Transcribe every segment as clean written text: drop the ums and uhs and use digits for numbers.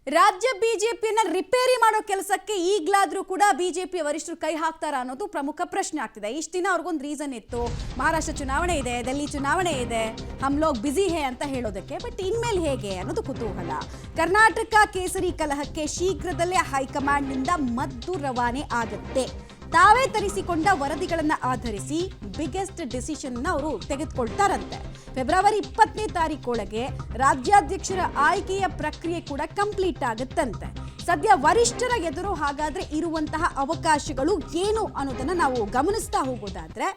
ರಾಜ್ಯ ಬಿಜೆಪಿಯನ್ನ ರಿಪೇರಿ ಮಾಡೋ ಕೆಲಸಕ್ಕೆ ಈಗಲಾದರೂ ಕೂಡ ಬಿಜೆಪಿ ವರಿಷ್ಠರು ಕೈ ಹಾಕ್ತಾರಾ ಅನ್ನೋದು ಪ್ರಮುಖ ಪ್ರಶ್ನೆ ಆಗ್ತಿದೆ. ಇಷ್ಟು ದಿನ ಅವ್ರಿಗೊಂದು ರೀಸನ್ ಇತ್ತು, ಮಹಾರಾಷ್ಟ್ರ ಚುನಾವಣೆ ಇದೆ, ಡೆಲ್ಲಿ ಚುನಾವಣೆ ಇದೆ, ಹಮ್ ಲೋಗ್ ಬಿಸಿ ಹೇ ಅಂತ ಹೇಳೋದಕ್ಕೆ. ಬಟ್ ಇನ್ಮೇಲೆ ಹೇಗೆ ಅನ್ನೋದು ಕುತೂಹಲ. ಕರ್ನಾಟಕ ಕೇಸರಿ ಕಲಹಕ್ಕೆ ಶೀಘ್ರದಲ್ಲೇ ಹೈಕಮಾಂಡ್ನಿಂದ ಮದ್ದು ರವಾನೆ ಆಗುತ್ತೆ. ತಾವೇ ತರಿಸಿಕೊಂಡ ವರದಿಗಳನ್ನು ಆಧರಿಸಿ ಬಿಗ್ಗೆಸ್ಟ್ ಡಿಸಿಷನ್ ಅವರು ತೆಗೆದುಕೊಳ್ತಾರಂತೆ. ಫೆಬ್ರವರಿ 20ನೇ ತಾರೀಕೊಳಗೆ ರಾಜ್ಯಾಧ್ಯಕ್ಷರ ಆಯ್ಕೆಯ ಪ್ರಕ್ರಿಯೆ ಕೂಡ ಕಂಪ್ಲೀಟ್ ಆಗುತ್ತಂತೆ. ಸದ್ಯ ವರಿಷ್ಠರ ಎದುರು ಹಾಗಾದ್ರೆ ಇರುವಂತಹ ಅವಕಾಶಗಳು ಏನು ಅನ್ನೋದನ್ನ ನಾವು ಗಮನಿಸ್ತಾ ಹೋಗೋದಾದ್ರೆ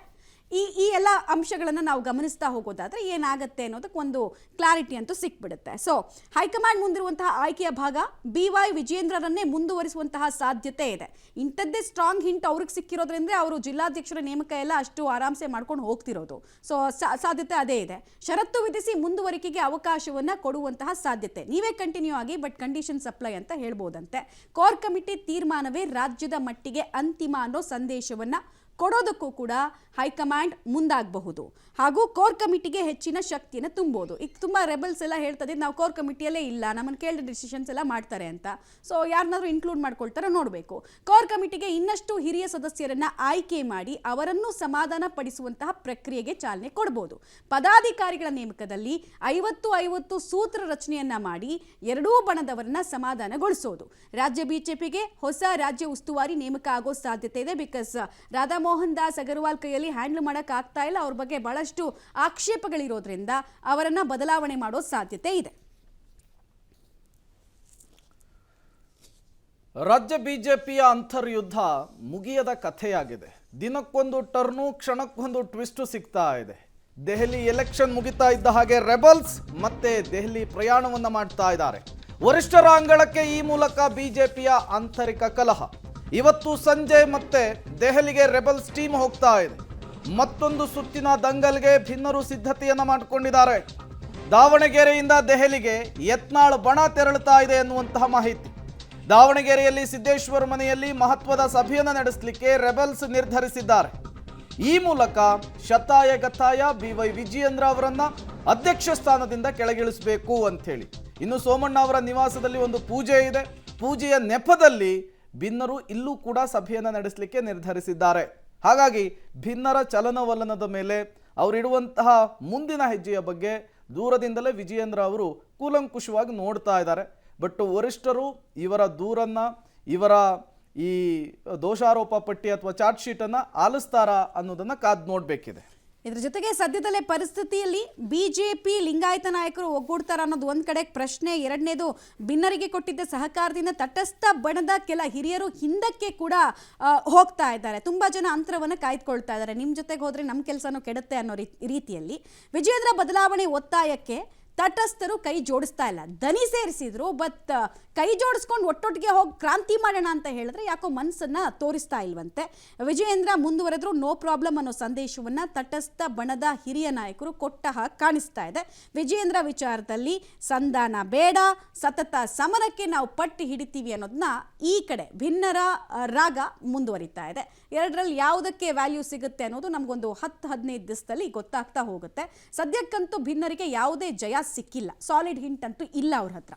ಈ ಎಲ್ಲ ಅಂಶಗಳನ್ನು ನಾವು ಗಮನಿಸ್ತಾ ಹೋಗೋದಾದ್ರೆ ಏನಾಗುತ್ತೆ ಅನ್ನೋದಕ್ಕೆ ಒಂದು ಕ್ಲಾರಿಟಿ ಅಂತೂ ಸಿಕ್ಬಿಡುತ್ತೆ. ಸೊ ಹೈಕಮಾಂಡ್ ಮುಂದಿರುವಂತಹ ಆಯ್ಕೆಯ ಭಾಗ BY ವಿಜೇಂದ್ರರನ್ನೇ ಮುಂದುವರಿಸುವಂತಹ ಸಾಧ್ಯತೆ ಇದೆ. ಇಂಥದ್ದೇ ಸ್ಟ್ರಾಂಗ್ ಹಿಂಟ್ ಅವ್ರಿಗೆ ಸಿಕ್ಕಿರೋದ್ರಿಂದ ಅವರು ಜಿಲ್ಲಾಧ್ಯಕ್ಷರ ನೇಮಕ ಎಲ್ಲ ಅಷ್ಟು ಆರಾಮ್ಸೆ ಮಾಡ್ಕೊಂಡು ಹೋಗ್ತಿರೋದು. ಸೊ ಸಾಧ್ಯತೆ ಅದೇ ಇದೆ. ಷರತ್ತು ವಿಧಿಸಿ ಮುಂದುವರಿಕೆಗೆ ಅವಕಾಶವನ್ನ ಕೊಡುವಂತಹ ಸಾಧ್ಯತೆ. ನೀವೇ ಕಂಟಿನ್ಯೂ ಆಗಿ, ಬಟ್ ಕಂಡೀಷನ್ ಸಪ್ಲೈ ಅಂತ ಹೇಳ್ಬೋದಂತೆ. ಕೋರ್ ಕಮಿಟಿ ತೀರ್ಮಾನವೇ ರಾಜ್ಯದ ಮಟ್ಟಿಗೆ ಅಂತಿಮ ಅನ್ನೋ ಸಂದೇಶವನ್ನ ಕೊಡೋದಕ್ಕೂ ಕೂಡ ಹೈಕಮಾಂಡ್ ಮುಂದಾಗಬಹುದು. ಹಾಗೂ ಕೋರ್ ಕಮಿಟಿಗೆ ಹೆಚ್ಚಿನ ಶಕ್ತಿಯನ್ನು ತುಂಬೋದು. ಈಗ ತುಂಬ ರೆಬಲ್ಸ್ ಎಲ್ಲ ಹೇಳ್ತದೆ ನಾವು ಕೋರ್ ಕಮಿಟಿಯಲ್ಲೇ ಇಲ್ಲ, ನಮ್ಮನ್ನು ಕೇಳಿದ ಡಿಸಿಷನ್ಸ್ ಎಲ್ಲ ಮಾಡ್ತಾರೆ ಅಂತ. ಸೊ ಯಾರನ್ನಾದ್ರೂ ಇನ್ಕ್ಲೂಡ್ ಮಾಡ್ಕೊಳ್ತಾರೋ ನೋಡಬೇಕು. ಕೋರ್ ಕಮಿಟಿಗೆ ಇನ್ನಷ್ಟು ಹಿರಿಯ ಸದಸ್ಯರನ್ನ ಆಯ್ಕೆ ಮಾಡಿ ಅವರನ್ನು ಸಮಾಧಾನ ಪಡಿಸುವಂತಹ ಪ್ರಕ್ರಿಯೆಗೆ ಚಾಲನೆ ಕೊಡಬಹುದು. ಪದಾಧಿಕಾರಿಗಳ ನೇಮಕದಲ್ಲಿ 50-50 ಸೂತ್ರ ರಚನೆಯನ್ನ ಮಾಡಿ ಎರಡೂ ಬಣದವರನ್ನ ಸಮಾಧಾನಗೊಳಿಸೋದು. ರಾಜ್ಯ ಬಿಜೆಪಿಗೆ ಹೊಸ ರಾಜ್ಯ ಉಸ್ತುವಾರಿ ನೇಮಕ ಆಗೋ ಸಾಧ್ಯತೆ ಇದೆ. ಬಿಕಾಸ್ ರಾಧಾ ಮೋಹನ್ ದಾಸ್ ಅಗರ್ವಾಲ್ ಕೈಯಲ್ಲಿ ಹ್ಯಾಂಡಲ್ ಮಾಡಕ್ ಆಗ್ತಾ ಇಲ್ಲ. ಅವ್ರ ಬಗ್ಗೆ ಬಹಳಷ್ಟು ಆಕ್ಷೇಪಗಳಿರೋದ್ರಿಂದ ಅವರನ್ನ ಬದಲಾವಣೆ ಮಾಡೋ ಸಾಧ್ಯತೆ ಇದೆ. ರಾಜ್ಯ ಬಿಜೆಪಿಯ ಅಂತರ್ಯುದ್ಧ ಮುಗಿಯದ ಕಥೆಯಾಗಿದೆ. ದಿನಕ್ಕೊಂದು ಟರ್ನು, ಕ್ಷಣಕ್ಕೊಂದು ಟ್ವಿಸ್ಟ್ ಸಿಗ್ತಾ ಇದೆ. ದೆಹಲಿ ಎಲೆಕ್ಷನ್ ಮುಗಿತಾ ಇದ್ದ ಹಾಗೆ ರೆಬಲ್ಸ್ ಮತ್ತೆ ದೆಹಲಿ ಪ್ರಯಾಣವನ್ನ ಮಾಡ್ತಾ ಇದ್ದಾರೆ. ವರಿಷ್ಠರ ಅಂಗಳಕ್ಕೆ ಈ ಮೂಲಕ ಬಿಜೆಪಿಯ ಆಂತರಿಕ ಕಲಹ. ಇವತ್ತು ಸಂಜೆ ಮತ್ತೆ ದೆಹಲಿಗೆ ರೆಬಲ್ಸ್ ಟೀಮ್ ಹೋಗ್ತಾ ಇದೆ. ಮತ್ತೊಂದು ಸುತ್ತಿನ ದಂಗಲ್ಗೆ ಭಿನ್ನರು ಸಿದ್ಧತೆಯನ್ನ ಮಾಡಿಕೊಂಡಿದ್ದಾರೆ. ದಾವಣಗೆರೆಯಿಂದ ದೆಹಲಿಗೆ ಯತ್ನಾಳ್ ಬಣ ತೆರಳುತ್ತಾ ಇದೆ ಎನ್ನುವಂತಹ ಮಾಹಿತಿ. ದಾವಣಗೆರೆಯಲ್ಲಿ ಸಿದ್ದೇಶ್ವರ ಮನೆಯಲ್ಲಿ ಮಹತ್ವದ ಸಭೆಯನ್ನು ನಡೆಸಲಿಕ್ಕೆ ರೆಬಲ್ಸ್ ನಿರ್ಧರಿಸಿದ್ದಾರೆ. ಈ ಮೂಲಕ ಶತಾಯ ಗತಾಯ BY ವಿಜಯೇಂದ್ರ ಅವರನ್ನ ಅಧ್ಯಕ್ಷ ಸ್ಥಾನದಿಂದ ಕೆಳಗಿಳಿಸಬೇಕು ಅಂತ ಹೇಳಿ. ಇನ್ನು ಸೋಮಣ್ಣ ಅವರ ನಿವಾಸದಲ್ಲಿ ಒಂದು ಪೂಜೆ ಇದೆ. ಪೂಜೆಯ ನೆಪದಲ್ಲಿ ಭಿನ್ನರು ಇಲ್ಲೂ ಕೂಡ ಸಭೆಯನ್ನು ನಡೆಸಲಿಕ್ಕೆ ನಿರ್ಧರಿಸಿದ್ದಾರೆ. ಹಾಗಾಗಿ ಭಿನ್ನರ ಚಲನವಲನದ ಮೇಲೆ ಅವರಿಡುವಂತಹ ಮುಂದಿನ ಹೆಜ್ಜೆಯ ಬಗ್ಗೆ ದೂರದಿಂದಲೇ ವಿಜಯೇಂದ್ರ ಅವರು ಕೂಲಂಕುಷವಾಗಿ ನೋಡ್ತಾ ಇದ್ದಾರೆ. ಬಟ್ ವರಿಷ್ಠರು ಇವರ ದೂರನ್ನ, ಇವರ ಈ ದೋಷಾರೋಪ ಪಟ್ಟಿ ಅಥವಾ ಚಾರ್ಜ್ ಶೀಟನ್ನು ಆಲಿಸ್ತಾರಾ ಅನ್ನೋದನ್ನ ಕಾದು ನೋಡಬೇಕಿದೆ. ಇದರ ಜೊತೆಗೆ ಸದ್ಯದಲ್ಲೇ ಪರಿಸ್ಥಿತಿಯಲ್ಲಿ ಬಿಜೆಪಿ ಲಿಂಗಾಯತ ನಾಯಕರು ಒಗ್ಗೂಡ್ತಾರ ಅನ್ನೋದು ಒಂದ್ ಕಡೆ ಪ್ರಶ್ನೆ. ಎರಡನೇದು, ಭಿನ್ನರಿಗೆ ಕೊಟ್ಟಿದ್ದ ಸಹಕಾರದಿಂದ ತಟಸ್ಥ ಬಣದ ಕೆಲ ಹಿರಿಯರು ಹಿಂದಕ್ಕೆ ಕೂಡ ಹೋಗ್ತಾ ಇದ್ದಾರೆ. ತುಂಬಾ ಜನ ಅಂತರವನ್ನು ಕಾಯ್ದುಕೊಳ್ತಾ ಇದ್ದಾರೆ. ನಿಮ್ಮ ಜೊತೆಗೆ ಹೋದ್ರೆ ನಮ್ಮ ಕೆಲಸನೂ ಕೆಡುತ್ತೆ ಅನ್ನೋ ರೀತಿಯಲ್ಲಿ ವಿಜಯೇಂದ್ರ ಬದಲಾವಣೆ ಒತ್ತಾಯಕ್ಕೆ ತಟಸ್ಥರು ಕೈ ಜೋಡಿಸ್ತಾ ಇಲ್ಲ. ದನಿ ಸೇರಿಸಿದ್ರು, ಬಟ್ ಕೈ ಜೋಡಿಸ್ಕೊಂಡು ಒಟ್ಟೊಟ್ಟಿಗೆ ಹೋಗಿ ಕ್ರಾಂತಿ ಮಾಡೋಣ ಅಂತ ಹೇಳಿದ್ರೆ ಯಾಕೋ ಮನಸ್ಸನ್ನ ತೋರಿಸ್ತಾ ಇಲ್ವಂತೆ. ವಿಜಯೇಂದ್ರ ಮುಂದುವರೆದ್ರು ನೋ ಪ್ರಾಬ್ಲಮ್ ಅನ್ನೋ ಸಂದೇಶವನ್ನ ತಟಸ್ಥ ಬಣದ ಹಿರಿಯ ನಾಯಕರು ಕೊಟ್ಟ ಹಾಗೆ ಕಾಣಿಸ್ತಾ ಇದೆ. ವಿಜಯೇಂದ್ರ ವಿಚಾರದಲ್ಲಿ ಸಂಧಾನ ಬೇಡ, ಸತತ ಸಮರಕ್ಕೆ ನಾವು ಪಟ್ಟಿ ಹಿಡಿತೀವಿ ಅನ್ನೋದನ್ನ ಈ ಕಡೆ ಭಿನ್ನರ ರಾಗ ಮುಂದುವರಿತಾ ಇದೆ. ಎರಡರಲ್ಲಿ ಯಾವುದಕ್ಕೆ ವ್ಯಾಲ್ಯೂ ಸಿಗುತ್ತೆ ಅನ್ನೋದು ನಮಗೊಂದು 10-15 ದಿವಸದಲ್ಲಿ ಗೊತ್ತಾಗ್ತಾ ಹೋಗುತ್ತೆ. ಸದ್ಯಕ್ಕಂತೂ ಭಿನ್ನರಿಗೆ ಯಾವುದೇ ಜಯ ಸಿಕ್ಕಿಲ್ಲ. ಸಾಲಿಡ್ ಹಿಂಟ್ ಅಂತೂ ಇಲ್ಲ ಅವ್ರ ಹತ್ರ.